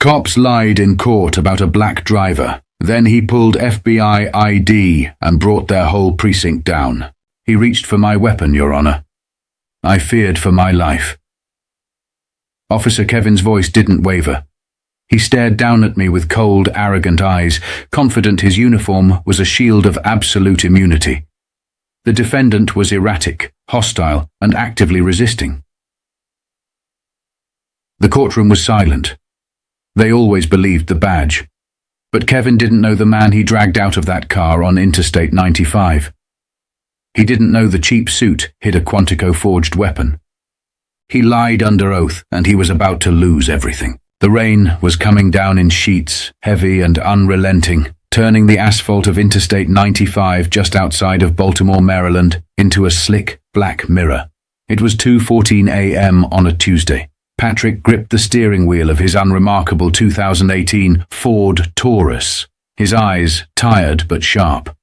Cops lied in court about a black driver. Then he pulled FBI ID and brought their whole precinct down. He reached for my weapon, Your Honor. I feared for my life. Officer Kevin's voice didn't waver. He stared down at me with cold, arrogant eyes, confident his uniform was a shield of absolute immunity. The defendant was erratic, hostile, and actively resisting. The courtroom was silent. They always believed the badge. But Kevin didn't know the man he dragged out of that car on Interstate 95. He didn't know the cheap suit hid a Quantico-forged weapon. He lied under oath, and he was about to lose everything. The rain was coming down in sheets, heavy and unrelenting, turning the asphalt of Interstate 95 just outside of Baltimore, Maryland, into a slick, black mirror. It was 2:14 a.m. on a Tuesday. Patrick gripped the steering wheel of his unremarkable 2018 Ford Taurus, his eyes tired but sharp.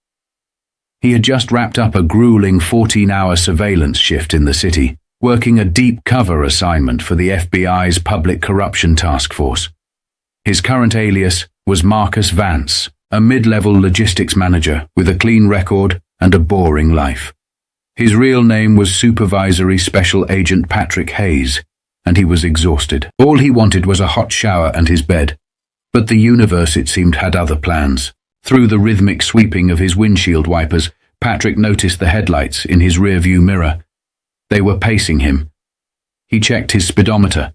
He had just wrapped up a grueling 14-hour surveillance shift in the city, working a deep cover assignment for the FBI's Public Corruption Task Force. His current alias was Marcus Vance, a mid-level logistics manager with a clean record and a boring life. His real name was Supervisory Special Agent Patrick Hayes, and he was exhausted. All he wanted was a hot shower and his bed. But the universe, it seemed, had other plans. Through the rhythmic sweeping of his windshield wipers, Patrick noticed the headlights in his rearview mirror. They were pacing him. He checked his speedometer.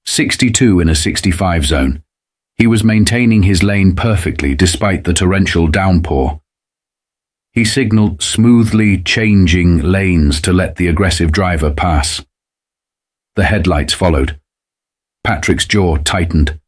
62 in a 65 zone. He was maintaining his lane perfectly despite the torrential downpour. He signaled smoothly changing lanes to let the aggressive driver pass. The headlights followed. Patrick's jaw tightened.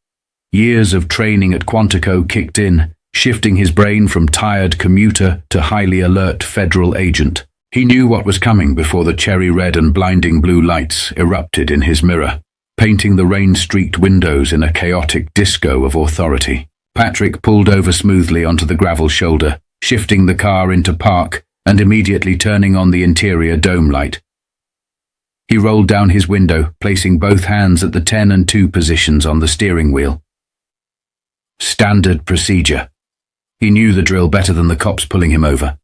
Years of training at Quantico kicked in, shifting his brain from tired commuter to highly alert federal agent. He knew what was coming before the cherry red and blinding blue lights erupted in his mirror, painting the rain-streaked windows in a chaotic disco of authority. Patrick pulled over smoothly onto the gravel shoulder, shifting the car into park and immediately turning on the interior dome light. He rolled down his window, placing both hands at the 10 and 2 positions on the steering wheel. Standard procedure. He knew the drill better than the cops pulling him over.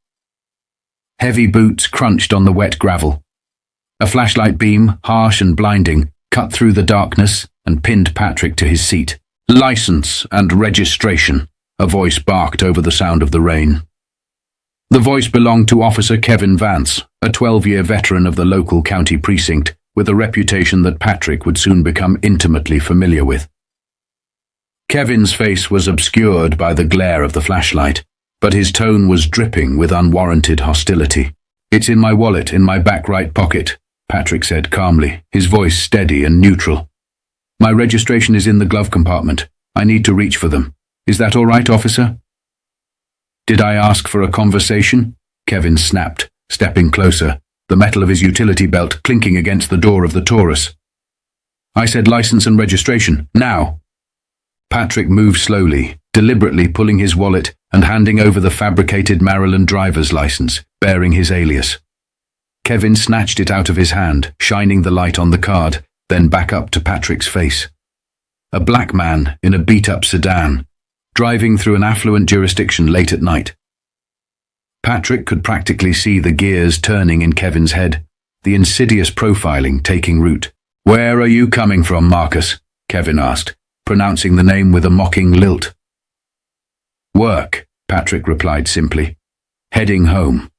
Heavy boots crunched on the wet gravel. A flashlight beam, harsh and blinding, cut through the darkness and pinned Patrick to his seat. License and registration, a voice barked over the sound of the rain. The voice belonged to Officer Kevin Vance, a 12-year veteran of the local county precinct, with a reputation that Patrick would soon become intimately familiar with. Kevin's face was obscured by the glare of the flashlight, but his tone was dripping with unwarranted hostility. "It's in my wallet, in my back right pocket," Patrick said calmly, his voice steady and neutral. "My registration is in the glove compartment. I need to reach for them. Is that all right, officer?" "Did I ask for a conversation?" Kevin snapped, stepping closer, the metal of his utility belt clinking against the door of the Taurus. "I said license and registration, now." Patrick moved slowly, deliberately pulling his wallet and handing over the fabricated Maryland driver's license, bearing his alias. Kevin snatched it out of his hand, shining the light on the card, then back up to Patrick's face. A black man in a beat-up sedan, driving through an affluent jurisdiction late at night. Patrick could practically see the gears turning in Kevin's head, the insidious profiling taking root. "Where are you coming from, Marcus?" Kevin asked, pronouncing the name with a mocking lilt. "Work," Patrick replied simply. "Heading home."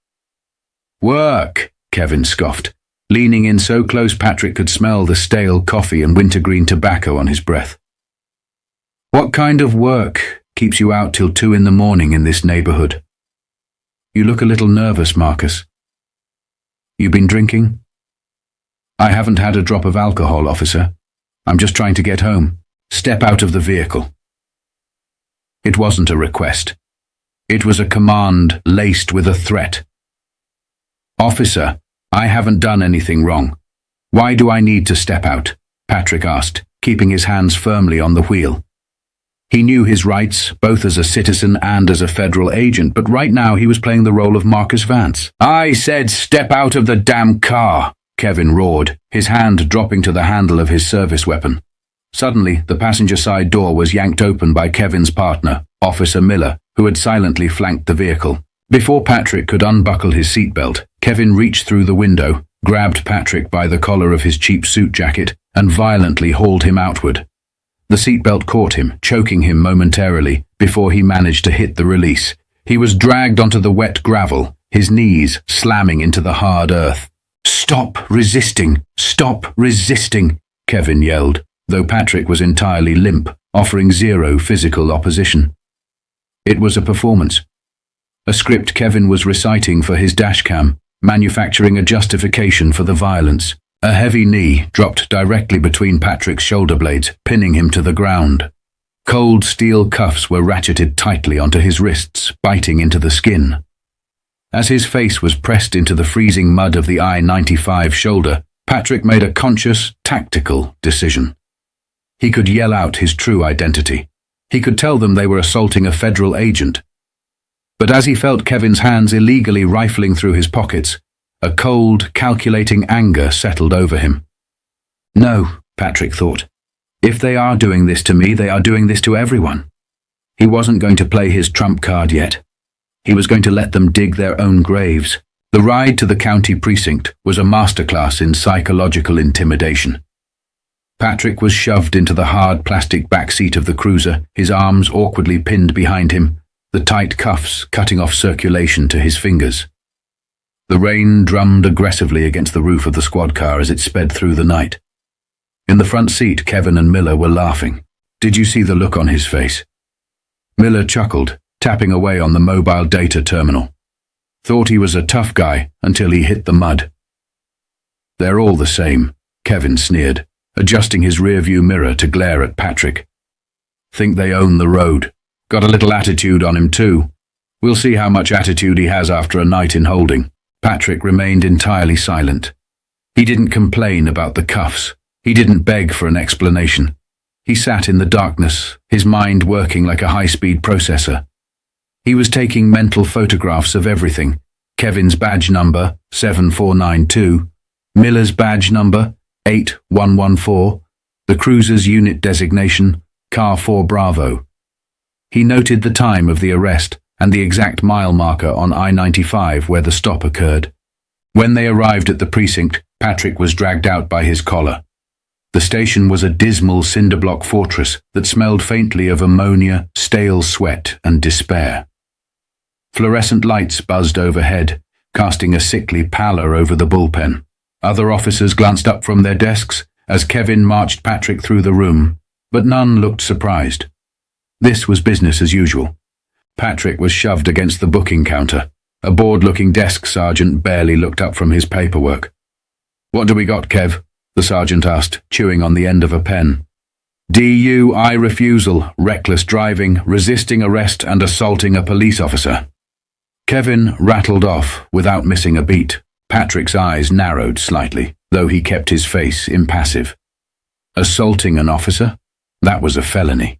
"Work," Kevin scoffed, leaning in so close Patrick could smell the stale coffee and wintergreen tobacco on his breath. "What kind of work keeps you out till 2 in the morning in this neighborhood? You look a little nervous, Marcus. You been drinking?" "I haven't had a drop of alcohol, officer. I'm just trying to get home. Step out of the vehicle." It wasn't a request. It was a command laced with a threat. "Officer, I haven't done anything wrong. Why do I need to step out?" Patrick asked, keeping his hands firmly on the wheel. He knew his rights, both as a citizen and as a federal agent, but right now he was playing the role of Marcus Vance. "I said step out of the damn car," Kevin roared, his hand dropping to the handle of his service weapon. Suddenly, the passenger side door was yanked open by Kevin's partner, Officer Miller, who had silently flanked the vehicle. Before Patrick could unbuckle his seatbelt, Kevin reached through the window, grabbed Patrick by the collar of his cheap suit jacket, and violently hauled him outward. The seatbelt caught him, choking him momentarily, before he managed to hit the release. He was dragged onto the wet gravel, his knees slamming into the hard earth. "Stop resisting! Stop resisting!" Kevin yelled, though Patrick was entirely limp, offering zero physical opposition. It was a performance. A script Kevin was reciting for his dashcam, manufacturing a justification for the violence. A heavy knee dropped directly between Patrick's shoulder blades, pinning him to the ground. Cold steel cuffs were ratcheted tightly onto his wrists, biting into the skin. As his face was pressed into the freezing mud of the I-95 shoulder, Patrick made a conscious, tactical decision. He could yell out his true identity. He could tell them they were assaulting a federal agent. But as he felt Kevin's hands illegally rifling through his pockets, a cold, calculating anger settled over him. No, Patrick thought. If they are doing this to me, they are doing this to everyone. He wasn't going to play his trump card yet. He was going to let them dig their own graves. The ride to the county precinct was a masterclass in psychological intimidation. Patrick was shoved into the hard plastic back seat of the cruiser, his arms awkwardly pinned behind him, the tight cuffs cutting off circulation to his fingers. The rain drummed aggressively against the roof of the squad car as it sped through the night. In the front seat, Kevin and Miller were laughing. Did you see the look on his face? Miller chuckled, tapping away on the mobile data terminal. Thought he was a tough guy until he hit the mud. They're all the same, Kevin sneered, adjusting his rearview mirror to glare at Patrick. Think they own the road. Got a little attitude on him too. We'll see how much attitude he has after a night in holding. Patrick remained entirely silent. He didn't complain about the cuffs. He didn't beg for an explanation. He sat in the darkness, his mind working like a high-speed processor. He was taking mental photographs of everything. Kevin's badge number, 7492, Miller's badge number, 8114, the cruiser's unit designation, Car 4 Bravo. He noted the time of the arrest and the exact mile marker on I-95 where the stop occurred. When they arrived at the precinct, Patrick was dragged out by his collar. The station was a dismal cinder-block fortress that smelled faintly of ammonia, stale sweat, and despair. Fluorescent lights buzzed overhead, casting a sickly pallor over the bullpen. Other officers glanced up from their desks as Kevin marched Patrick through the room, but none looked surprised. This was business as usual. Patrick was shoved against the booking counter. A bored-looking desk sergeant barely looked up from his paperwork. "What do we got, Kev?" the sergeant asked, chewing on the end of a pen. "DUI refusal, reckless driving, resisting arrest and assaulting a police officer." Kevin rattled off without missing a beat. Patrick's eyes narrowed slightly, though he kept his face impassive. Assaulting an officer? That was a felony.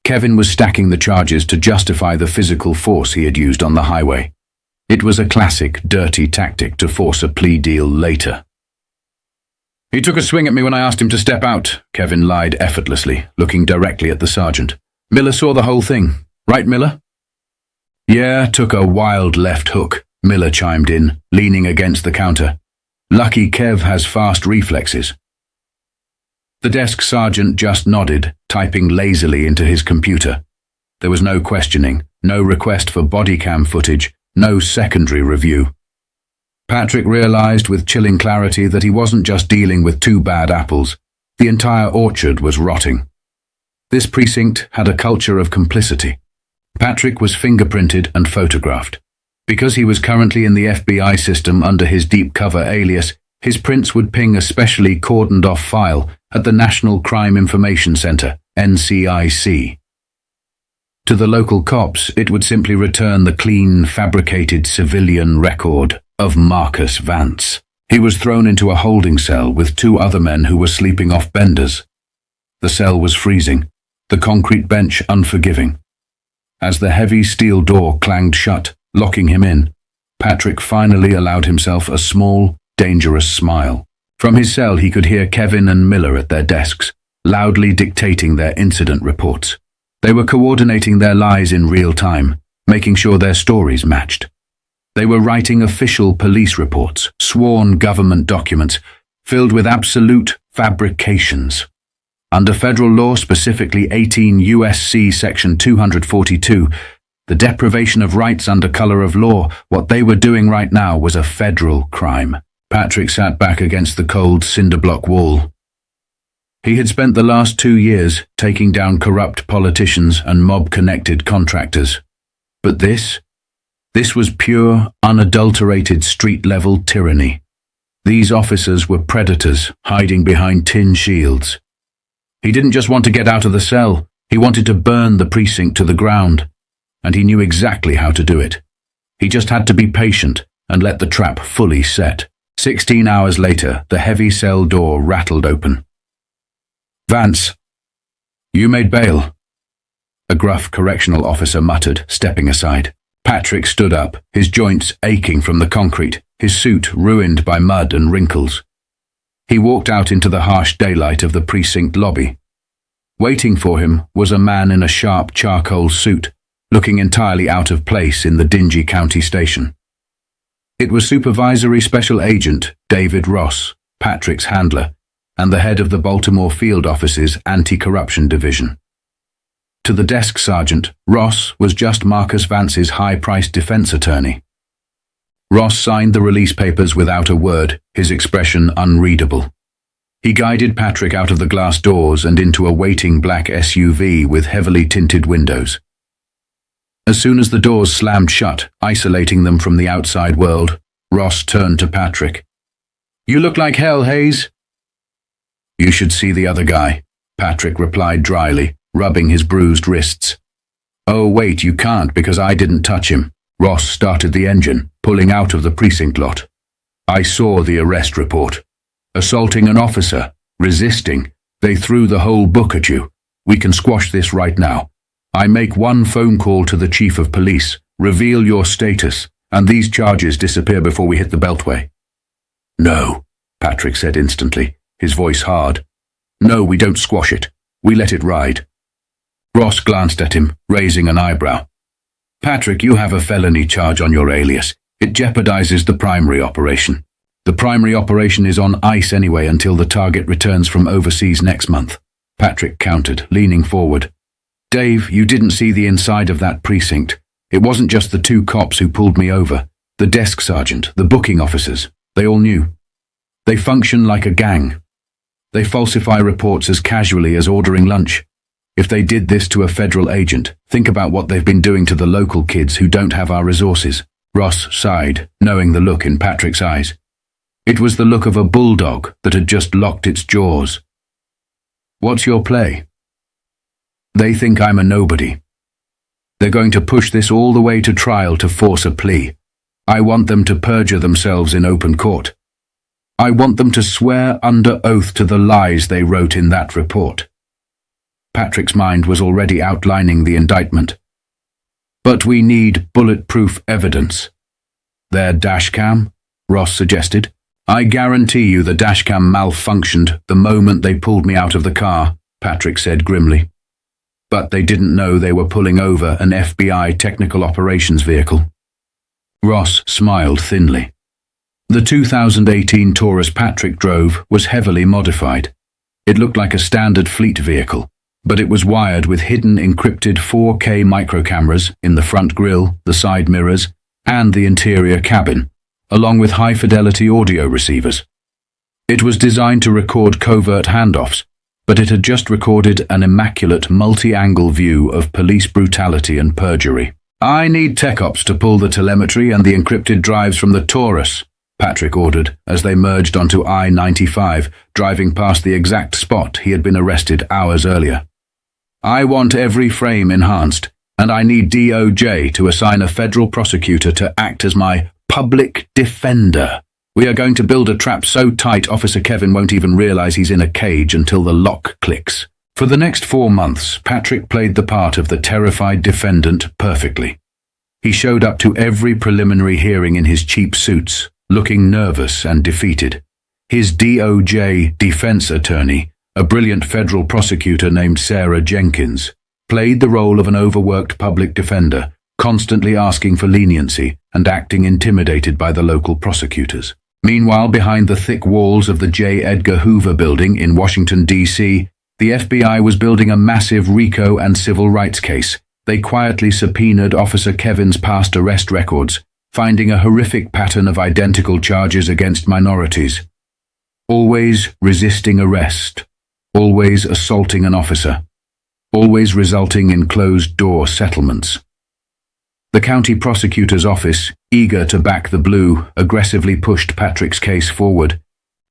Kevin was stacking the charges to justify the physical force he had used on the highway. It was a classic, dirty tactic to force a plea deal later. "He took a swing at me when I asked him to step out," Kevin lied effortlessly, looking directly at the sergeant. "Miller saw the whole thing. Right, Miller?" "Yeah, took a wild left hook," Miller chimed in, leaning against the counter. "Lucky Kev has fast reflexes." The desk sergeant just nodded, typing lazily into his computer. There was no questioning, no request for body cam footage, no secondary review. Patrick realized with chilling clarity that he wasn't just dealing with two bad apples. The entire orchard was rotting. This precinct had a culture of complicity. Patrick was fingerprinted and photographed. Because he was currently in the FBI system under his deep cover alias, his prints would ping a specially cordoned-off file at the National Crime Information Center, NCIC. To the local cops, it would simply return the clean, fabricated civilian record of Marcus Vance. He was thrown into a holding cell with two other men who were sleeping off benders. The cell was freezing, the concrete bench unforgiving. As the heavy steel door clanged shut, locking him in, Patrick finally allowed himself a small, dangerous smile. From his cell he could hear Kevin and Miller at their desks, loudly dictating their incident reports. They were coordinating their lies in real time, making sure their stories matched. They were writing official police reports, sworn government documents, filled with absolute fabrications. Under federal law, specifically 18 U.S.C. Section 242, the deprivation of rights under color of law, what they were doing right now was a federal crime. Patrick sat back against the cold cinder-block wall. He had spent the last 2 years taking down corrupt politicians and mob-connected contractors. But this was pure, unadulterated street-level tyranny. These officers were predators hiding behind tin shields. He didn't just want to get out of the cell, he wanted to burn the precinct to the ground. And he knew exactly how to do it. He just had to be patient and let the trap fully set. 16 hours later, the heavy cell door rattled open. "Vance, you made bail," a gruff correctional officer muttered, stepping aside. Patrick stood up, his joints aching from the concrete, his suit ruined by mud and wrinkles. He walked out into the harsh daylight of the precinct lobby. Waiting for him was a man in a sharp charcoal suit, looking entirely out of place in the dingy county station. It was Supervisory Special Agent David Ross, Patrick's handler, and the head of the Baltimore Field Office's Anti-Corruption Division. To the desk sergeant, Ross was just Marcus Vance's high-priced defense attorney. Ross signed the release papers without a word, his expression unreadable. He guided Patrick out of the glass doors and into a waiting black SUV with heavily tinted windows. As soon as the doors slammed shut, isolating them from the outside world, Ross turned to Patrick. "You look like hell, Hayes." "You should see the other guy," Patrick replied dryly, rubbing his bruised wrists. "Oh, wait, you can't because I didn't touch him." Ross started the engine, pulling out of the precinct lot. "I saw the arrest report. Assaulting an officer, resisting. They threw the whole book at you. We can squash this right now. I make one phone call to the chief of police, reveal your status, and these charges disappear before we hit the Beltway." "No," Patrick said instantly, his voice hard. "No, we don't squash it. We let it ride." Ross glanced at him, raising an eyebrow. "Patrick, you have a felony charge on your alias. It jeopardizes the primary operation. The primary operation is on ice anyway until the target returns from overseas next month." Patrick countered, leaning forward. "Dave, you didn't see the inside of that precinct. It wasn't just the 2 cops who pulled me over. The desk sergeant, the booking officers, they all knew. They function like a gang. They falsify reports as casually as ordering lunch. If they did this to a federal agent, think about what they've been doing to the local kids who don't have our resources." Ross sighed, knowing the look in Patrick's eyes. It was the look of a bulldog that had just locked its jaws. "What's your play?" "They think I'm a nobody. They're going to push this all the way to trial to force a plea. I want them to perjure themselves in open court. I want them to swear under oath to the lies they wrote in that report." Patrick's mind was already outlining the indictment. "But we need bulletproof evidence." "Their dashcam?" Ross suggested. "I guarantee you the dashcam malfunctioned the moment they pulled me out of the car," Patrick said grimly. "But they didn't know they were pulling over an FBI technical operations vehicle." Ross smiled thinly. The 2018 Taurus Patrick drove was heavily modified. It looked like a standard fleet vehicle, but it was wired with hidden encrypted 4K microcameras in the front grille, the side mirrors, and the interior cabin, along with high-fidelity audio receivers. It was designed to record covert handoffs, but it had just recorded an immaculate multi-angle view of police brutality and perjury. "I need tech ops to pull the telemetry and the encrypted drives from the Taurus," Patrick ordered as they merged onto I-95, driving past the exact spot he had been arrested hours earlier. "I want every frame enhanced, and I need DOJ to assign a federal prosecutor to act as my public defender. We are going to build a trap so tight Officer Kevin won't even realize he's in a cage until the lock clicks." For the next 4 months, Patrick played the part of the terrified defendant perfectly. He showed up to every preliminary hearing in his cheap suits, looking nervous and defeated. His DOJ defense attorney a brilliant federal prosecutor named Sarah Jenkins, played the role of an overworked public defender, constantly asking for leniency and acting intimidated by the local prosecutors. Meanwhile, behind the thick walls of the J. Edgar Hoover building in Washington, D.C., the FBI was building a massive RICO and civil rights case. They quietly subpoenaed Officer Kevin's past arrest records, finding a horrific pattern of identical charges against minorities. Always resisting arrest, always assaulting an officer, always resulting in closed-door settlements. The county prosecutor's office, eager to back the blue, aggressively pushed Patrick's case forward,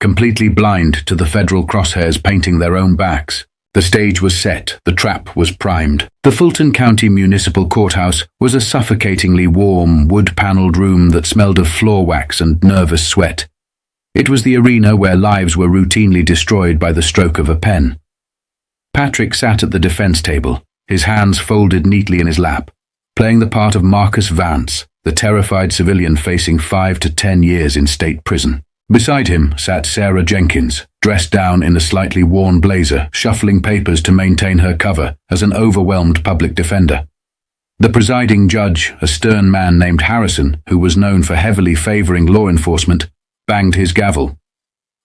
completely blind to the federal crosshairs painting their own backs. The stage was set, the trap was primed. The Fulton County Municipal Courthouse was a suffocatingly warm, wood-paneled room that smelled of floor wax and nervous sweat. It was the arena where lives were routinely destroyed by the stroke of a pen. Patrick sat at the defense table, his hands folded neatly in his lap, playing the part of Marcus Vance, the terrified civilian facing 5 to 10 years in state prison. Beside him sat Sarah Jenkins, dressed down in a slightly worn blazer, shuffling papers to maintain her cover as an overwhelmed public defender. The presiding judge, a stern man named Harrison, who was known for heavily favoring law enforcement, banged his gavel.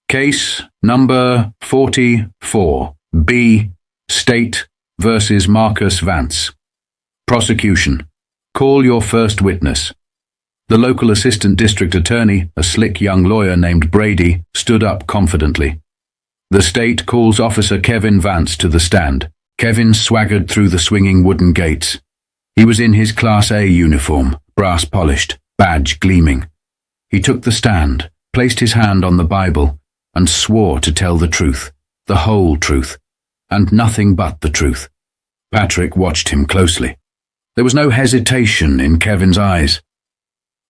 Case number 44, B, State versus Marcus Vance. Prosecution. Call your first witness. The local assistant district attorney, a slick young lawyer named Brady, stood up confidently. The state calls Officer Kevin Vance to the stand. Kevin swaggered through the swinging wooden gates. He was in his Class A uniform, brass polished, badge gleaming. He took the stand, placed his hand on the Bible, and swore to tell the truth, the whole truth, and nothing but the truth. Patrick watched him closely. There was no hesitation in Kevin's eyes.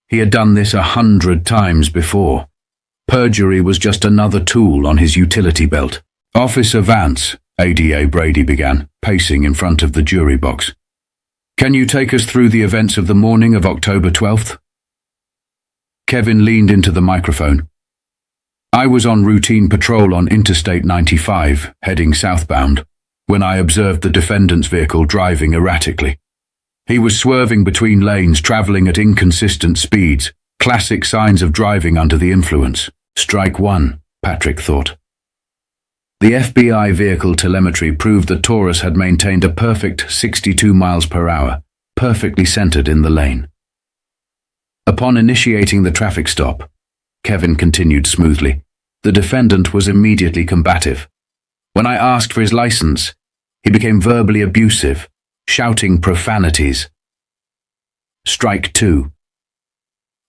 He had done this 100 times before. Perjury was just another tool on his utility belt. Officer Vance, ADA Brady began, pacing in front of the jury box. Can you take us through the events of the morning of October 12th? Kevin leaned into the microphone. I was on routine patrol on Interstate 95, heading southbound, when I observed the defendant's vehicle driving erratically. He was swerving between lanes, traveling at inconsistent speeds, classic signs of driving under the influence. Strike one, Patrick thought. The FBI vehicle telemetry proved that Taurus had maintained a perfect 62 miles per hour, perfectly centered in the lane. Upon initiating the traffic stop, Kevin continued smoothly, the defendant was immediately combative. When I asked for his license, he became verbally abusive, shouting profanities. Strike two.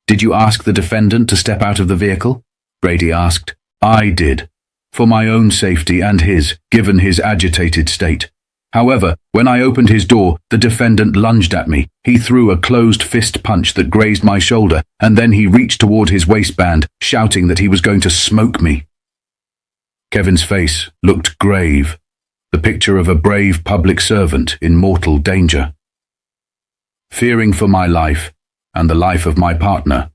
Did you ask the defendant to step out of the vehicle? Brady asked. I did, for my own safety and his, given his agitated state. However, when I opened his door, the defendant lunged at me. He threw a closed fist punch that grazed my shoulder, and then he reached toward his waistband, shouting that he was going to smoke me. Kevin's face looked grave, the picture of a brave public servant in mortal danger. Fearing for my life, and the life of my partner,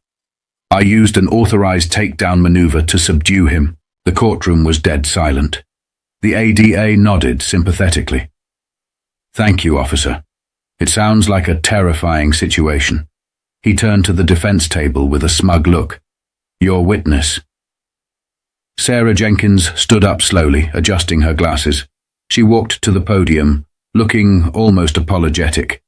I used an authorized takedown maneuver to subdue him. The courtroom was dead silent. The ADA nodded sympathetically. Thank you, officer. It sounds like a terrifying situation. He turned to the defense table with a smug look. Your witness. Sarah Jenkins stood up slowly, adjusting her glasses. She walked to the podium, looking almost apologetic.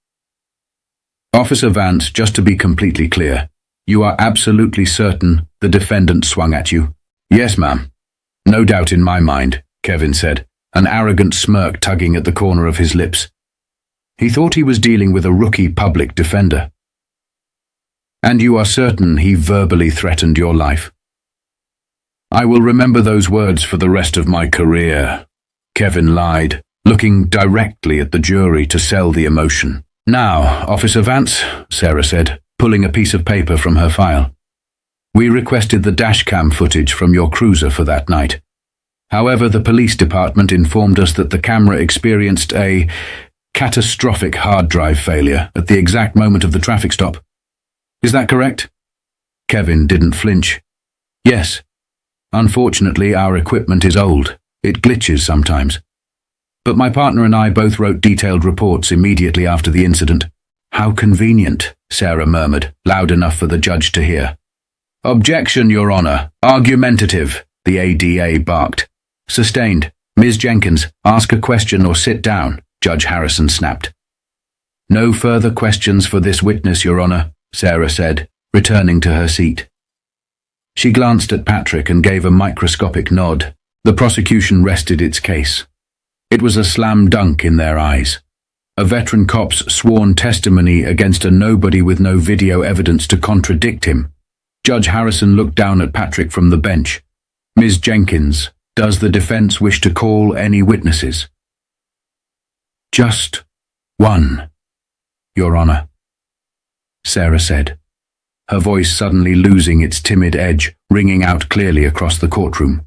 Officer Vance, just to be completely clear, you are absolutely certain the defendant swung at you? Yes, ma'am. No doubt in my mind, Kevin said, an arrogant smirk tugging at the corner of his lips. He thought he was dealing with a rookie public defender. And you are certain he verbally threatened your life? I will remember those words for the rest of my career, Kevin lied, looking directly at the jury to sell the emotion. Now, Officer Vance, Sarah said, pulling a piece of paper from her file. We requested the dashcam footage from your cruiser for that night. However, the police department informed us that the camera experienced a catastrophic hard drive failure at the exact moment of the traffic stop. Is that correct? Kevin didn't flinch. Yes. Unfortunately, our equipment is old, It glitches sometimes. But my partner and I both wrote detailed reports immediately after the incident. How convenient, Sarah murmured, loud enough for the judge to hear. Objection, Your Honor. Argumentative, the ADA barked. Sustained. Ms. Jenkins, ask a question or sit down, Judge Harrison snapped. No further questions for this witness, Your Honor, Sarah said, returning to her seat. She glanced at Patrick and gave a microscopic nod. The prosecution rested its case. It was a slam dunk in their eyes. A veteran cop's sworn testimony against a nobody with no video evidence to contradict him. Judge Harrison looked down at Patrick from the bench. Ms. Jenkins, does the defense wish to call any witnesses? Just one, Your Honor, Sarah said, her voice suddenly losing its timid edge, ringing out clearly across the courtroom.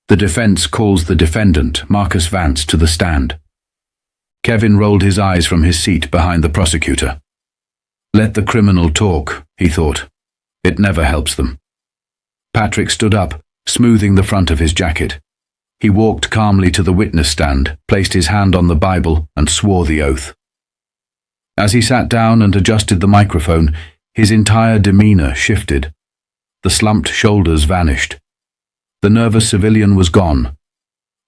The defense calls the defendant, Marcus Vance, to the stand. Kevin rolled his eyes from his seat behind the prosecutor. Let the criminal talk, he thought. It never helps them. Patrick stood up, smoothing the front of his jacket. He walked calmly to the witness stand, placed his hand on the Bible, and swore the oath. As he sat down and adjusted the microphone, his entire demeanor shifted. The slumped shoulders vanished. The nervous civilian was gone.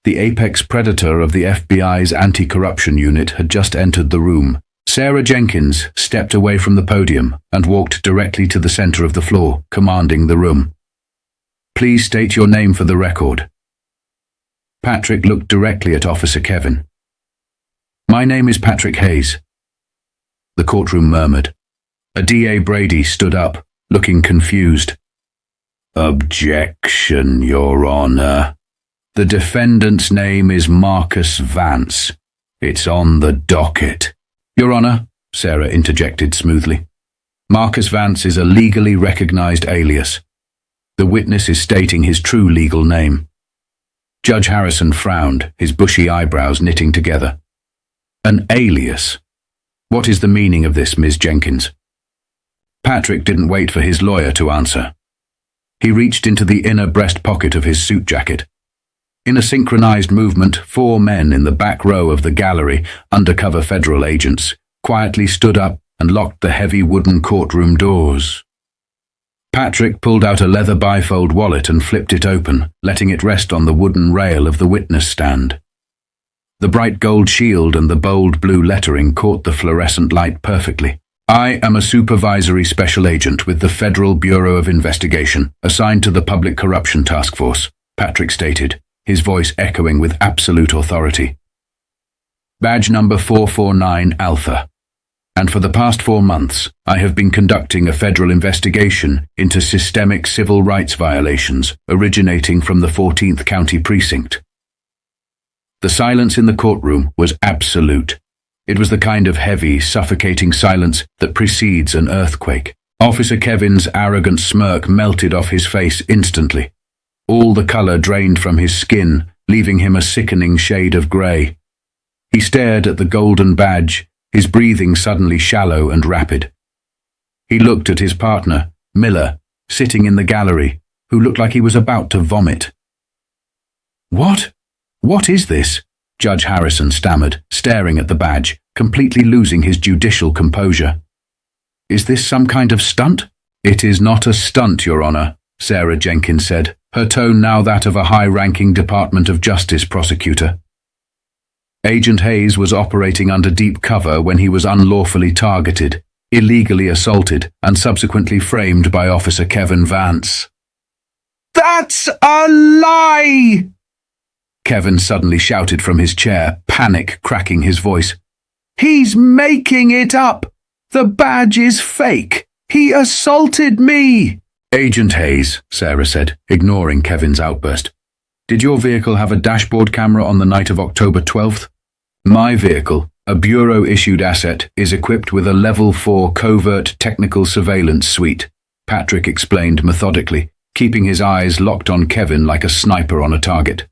The apex predator of the FBI's anti-corruption unit had just entered the room. Sarah Jenkins stepped away from the podium and walked directly to the center of the floor, commanding the room. Please state your name for the record. Patrick looked directly at Officer Kevin. My name is Patrick Hayes. The courtroom murmured. A DA Brady stood up, looking confused. Objection, Your Honor. The defendant's name is Marcus Vance. It's on the docket. Your Honor, Sarah interjected smoothly. Marcus Vance is a legally recognized alias. The witness is stating his true legal name. Judge Harrison frowned, his bushy eyebrows knitting together. An alias? What is the meaning of this, Ms. Jenkins? Patrick didn't wait for his lawyer to answer. He reached into the inner breast pocket of his suit jacket. In a synchronized movement, 4 men in the back row of the gallery, undercover federal agents, quietly stood up and locked the heavy wooden courtroom doors. Patrick pulled out a leather bifold wallet and flipped it open, letting it rest on the wooden rail of the witness stand. The bright gold shield and the bold blue lettering caught the fluorescent light perfectly. I am a supervisory special agent with the Federal Bureau of Investigation, assigned to the Public Corruption Task Force, Patrick stated, his voice echoing with absolute authority. Badge number 449 Alpha. And for the past 4 months, I have been conducting a federal investigation into systemic civil rights violations originating from the 14th County Precinct. The silence in the courtroom was absolute. It was the kind of heavy, suffocating silence that precedes an earthquake. Officer Kevin's arrogant smirk melted off his face instantly. All the color drained from his skin, leaving him a sickening shade of gray. He stared at the golden badge, his breathing suddenly shallow and rapid. He looked at his partner, Miller, sitting in the gallery, who looked like he was about to vomit. What? What is this? Judge Harrison stammered, staring at the badge, completely losing his judicial composure. Is this some kind of stunt? It is not a stunt, Your Honor, Sarah Jenkins said, her tone now that of a high-ranking Department of Justice prosecutor. Agent Hayes was operating under deep cover when he was unlawfully targeted, illegally assaulted, and subsequently framed by Officer Kevin Vance. That's a lie! Kevin suddenly shouted from his chair, panic cracking his voice. He's making it up! The badge is fake! He assaulted me! Agent Hayes, Sarah said, ignoring Kevin's outburst. Did your vehicle have a dashboard camera on the night of October 12th? My vehicle, a Bureau-issued asset, is equipped with a Level 4 covert technical surveillance suite, Patrick explained methodically, keeping his eyes locked on Kevin like a sniper on a target.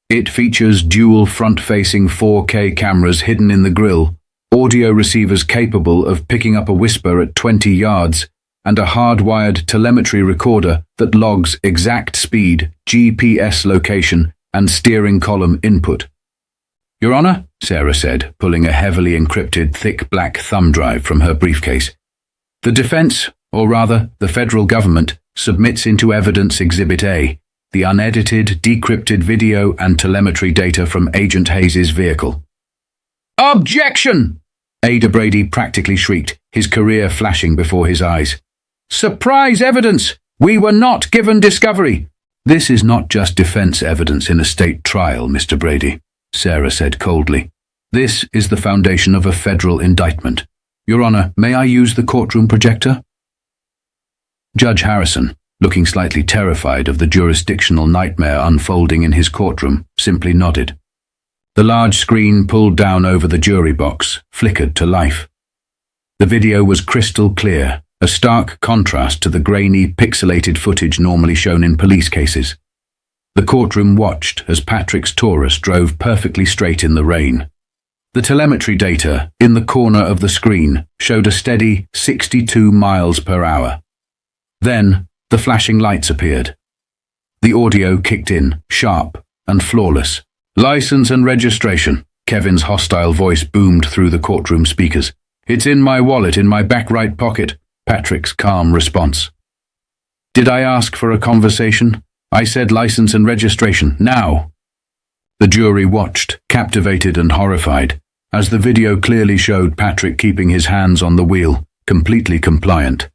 It features dual front-facing 4K cameras hidden in the grille, audio receivers capable of picking up a whisper at 20 yards, and a hardwired telemetry recorder that logs exact speed, GPS location, and steering column input. "Your Honor," Sarah said, pulling a heavily encrypted, thick black thumb drive from her briefcase. "The defense, or rather, the federal government, submits into evidence Exhibit A, the unedited, decrypted video and telemetry data from Agent Hayes's vehicle." "Objection!" Ada Brady practically shrieked, his career flashing before his eyes. "Surprise evidence! We were not given discovery." "This is not just defense evidence in a state trial, Mr. Brady," Sarah said coldly. "This is the foundation of a federal indictment. Your Honor, may I use the courtroom projector?" Judge Harrison, looking slightly terrified of the jurisdictional nightmare unfolding in his courtroom, simply nodded. The large screen pulled down over the jury box flickered to life. The video was crystal clear, a stark contrast to the grainy, pixelated footage normally shown in police cases. The courtroom watched as Patrick's Taurus drove perfectly straight in the rain. The telemetry data, in the corner of the screen, showed a steady 62 miles per hour. Then, the flashing lights appeared. The audio kicked in, sharp and flawless. "License and registration," Kevin's hostile voice boomed through the courtroom speakers. "It's in my wallet in my back right pocket," Patrick's calm response. "Did I ask for a conversation? I said license and registration, now." The jury watched, captivated and horrified, as the video clearly showed Patrick keeping his hands on the wheel, completely compliant.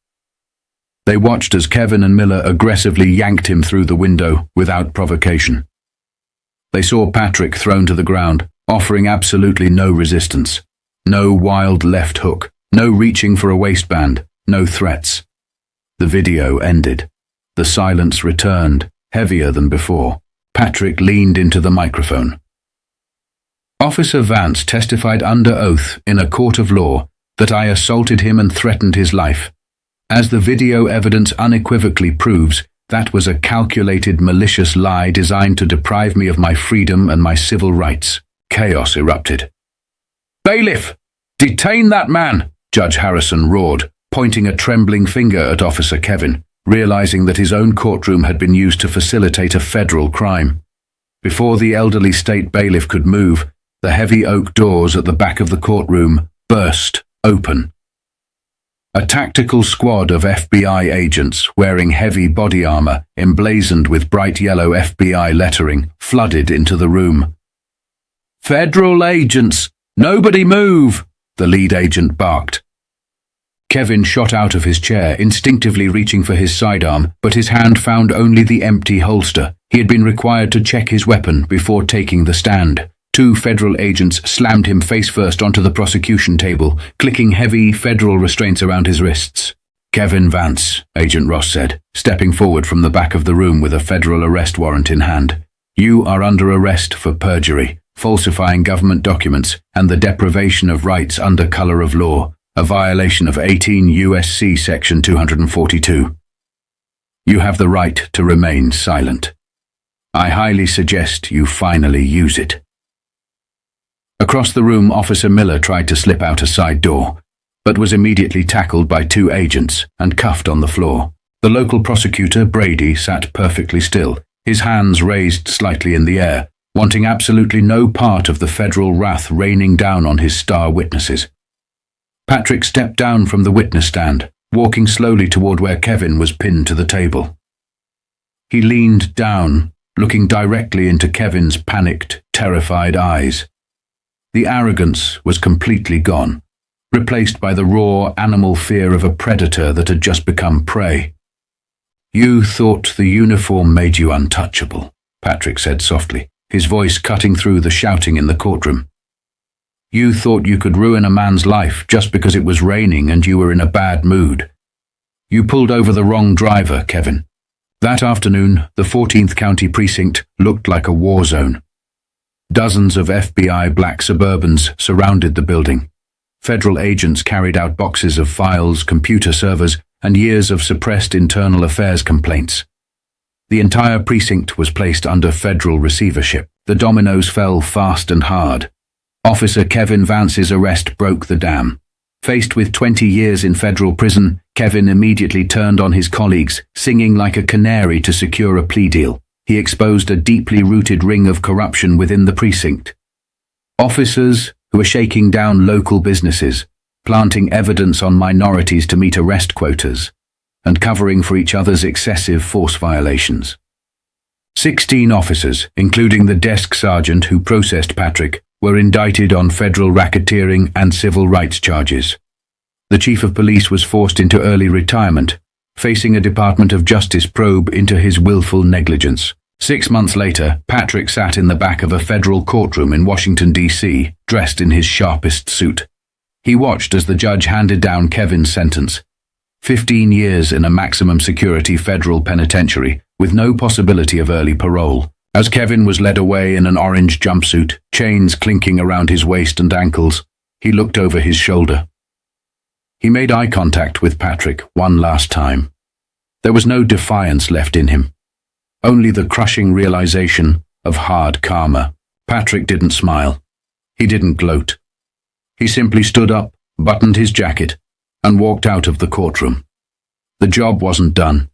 They watched as Kevin and Miller aggressively yanked him through the window without provocation. They saw Patrick thrown to the ground, offering absolutely no resistance. No wild left hook, no reaching for a waistband, no threats. The video ended. The silence returned, heavier than before. Patrick leaned into the microphone. "Officer Vance testified under oath in a court of law that I assaulted him and threatened his life. As the video evidence unequivocally proves, that was a calculated, malicious lie designed to deprive me of my freedom and my civil rights." Chaos erupted. "Bailiff! Detain that man!" Judge Harrison roared, pointing a trembling finger at Officer Kevin, realizing that his own courtroom had been used to facilitate a federal crime. Before the elderly state bailiff could move, the heavy oak doors at the back of the courtroom burst open. A tactical squad of FBI agents wearing heavy body armor emblazoned with bright yellow FBI lettering flooded into the room. "Federal agents! Nobody move!" the lead agent barked. Kevin shot out of his chair, instinctively reaching for his sidearm, but his hand found only the empty holster. He had been required to check his weapon before taking the stand. Two federal agents slammed him face-first onto the prosecution table, clicking heavy federal restraints around his wrists. "Kevin Vance," Agent Ross said, stepping forward from the back of the room with a federal arrest warrant in hand. "You are under arrest for perjury, falsifying government documents, and the deprivation of rights under color of law, a violation of 18 U.S.C. Section 242. You have the right to remain silent. I highly suggest you finally use it." Across the room, Officer Miller tried to slip out a side door, but was immediately tackled by two agents and cuffed on the floor. The local prosecutor, Brady, sat perfectly still, his hands raised slightly in the air, wanting absolutely no part of the federal wrath raining down on his star witnesses. Patrick stepped down from the witness stand, walking slowly toward where Kevin was pinned to the table. He leaned down, looking directly into Kevin's panicked, terrified eyes. The arrogance was completely gone, replaced by the raw animal fear of a predator that had just become prey. "You thought the uniform made you untouchable," Patrick said softly, his voice cutting through the shouting in the courtroom. "You thought you could ruin a man's life just because it was raining and you were in a bad mood. You pulled over the wrong driver, Kevin." That afternoon, the 14th County Precinct looked like a war zone. Dozens of FBI black Suburbans surrounded the building. Federal agents carried out boxes of files, computer servers, and years of suppressed internal affairs complaints. The entire precinct was placed under federal receivership. The dominoes fell fast and hard. Officer Kevin Vance's arrest broke the dam. Faced with 20 years in federal prison, Kevin immediately turned on his colleagues, singing like a canary to secure a plea deal. he exposed a deeply rooted ring of corruption within the precinct. Officers who were shaking down local businesses, planting evidence on minorities to meet arrest quotas, and covering for each other's excessive force violations. 16 officers, including the desk sergeant who processed Patrick, were indicted on federal racketeering and civil rights charges. The chief of police was forced into early retirement, facing a Department of Justice probe into his willful negligence. 6 months later, Patrick sat in the back of a federal courtroom in Washington, D.C., dressed in his sharpest suit. He watched as the judge handed down Kevin's sentence: 15 years in a maximum security federal penitentiary, with no possibility of early parole. As Kevin was led away in an orange jumpsuit, chains clinking around his waist and ankles, he looked over his shoulder. He made eye contact with Patrick one last time. There was no defiance left in him, only the crushing realization of hard karma. Patrick didn't smile. He didn't gloat. He simply stood up, buttoned his jacket, and walked out of the courtroom. The job wasn't done.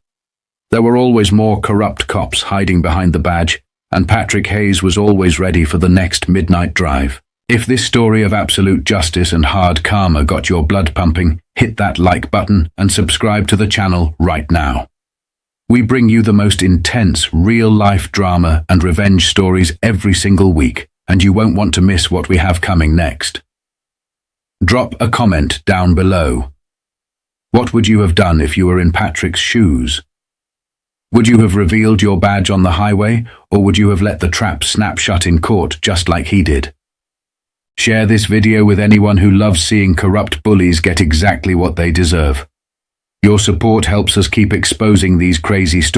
There were always more corrupt cops hiding behind the badge, and Patrick Hayes was always ready for the next midnight drive. If this story of absolute justice and hard karma got your blood pumping, hit that like button and subscribe to the channel right now. We bring you the most intense, real-life drama and revenge stories every single week, and you won't want to miss what we have coming next. Drop a comment down below. What would you have done if you were in Patrick's shoes? Would you have revealed your badge on the highway, or would you have let the trap snap shut in court just like he did? Share this video with anyone who loves seeing corrupt bullies get exactly what they deserve. Your support helps us keep exposing these crazy stories.